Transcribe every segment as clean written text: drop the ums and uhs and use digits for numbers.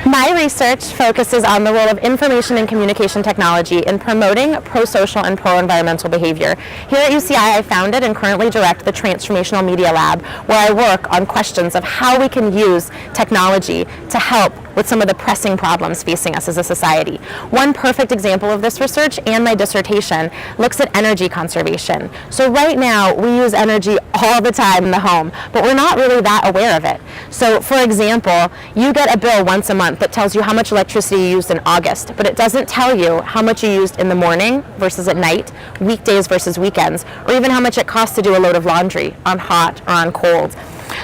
My research focuses on the role of information and communication technology in promoting pro-social and pro-environmental behavior. Here at UCI, I founded and currently direct the Transformational Media Lab, where I work on questions of how we can use technology to help with some of the pressing problems facing us as a society. One perfect example of this research and my dissertation looks at energy conservation. So right now, we use energy all the time in the home, but we're not really that aware of it. So for example, you get a bill once a month that tells you how much electricity you used in August, but it doesn't tell you how much you used in the morning versus at night, weekdays versus weekends, or even how much it costs to do a load of laundry on hot or on cold.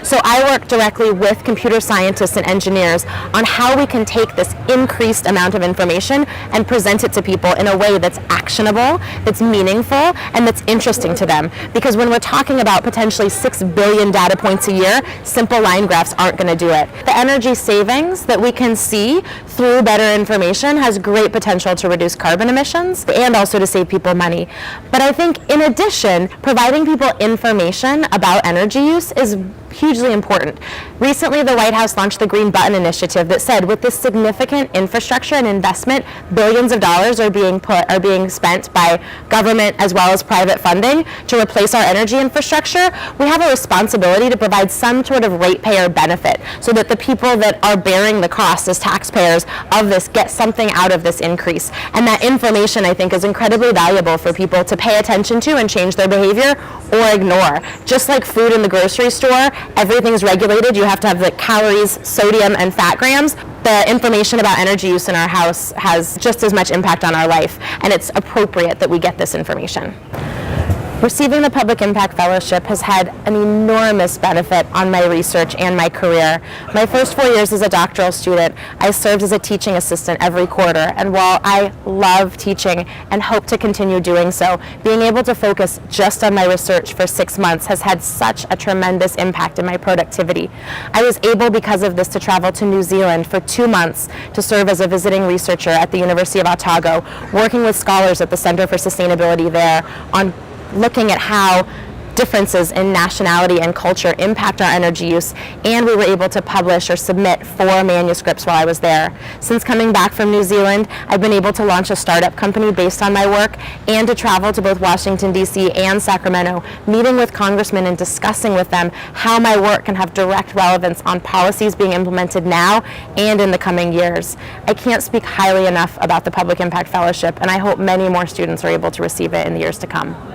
So I work directly with computer scientists and engineers on how we can take this increased amount of information and present it to people in a way that's actionable, that's meaningful, and that's interesting to them. Because when we're talking about potentially 6 billion data points a year, simple line graphs aren't going to do it. The energy savings that we can see through better information has great potential to reduce carbon emissions and also to save people money. But I think in addition, providing people information about energy use is hugely important. Recently, the White House launched the Green Button Initiative that said with this significant infrastructure and investment, billions of dollars are being spent by government as well as private funding to replace our energy infrastructure. We have a responsibility to provide some sort of ratepayer benefit so that the people that are bearing the cost as taxpayers of this get something out of this increase. And that information, I think, is incredibly valuable for people to pay attention to and change their behavior or ignore. Just like food in the grocery store, everything's regulated. You have to have the calories, sodium, and fat grams. The information about energy use in our house has just as much impact on our life, and it's appropriate that we get this information. Receiving the Public Impact Fellowship has had an enormous benefit on my research and my career. My first 4 years as a doctoral student, I served as a teaching assistant every quarter, and while I love teaching and hope to continue doing so, being able to focus just on my research for 6 months has had such a tremendous impact in my productivity. I was able, because of this, to travel to New Zealand for 2 months to serve as a visiting researcher at the University of Otago, working with scholars at the Center for Sustainability there on looking at how differences in nationality and culture impact our energy use, and we were able to publish or submit 4 manuscripts while I was there. Since coming back from New Zealand, I've been able to launch a startup company based on my work and to travel to both Washington, D.C. and Sacramento, meeting with congressmen and discussing with them how my work can have direct relevance on policies being implemented now and in the coming years. I can't speak highly enough about the Public Impact Fellowship, and I hope many more students are able to receive it in the years to come.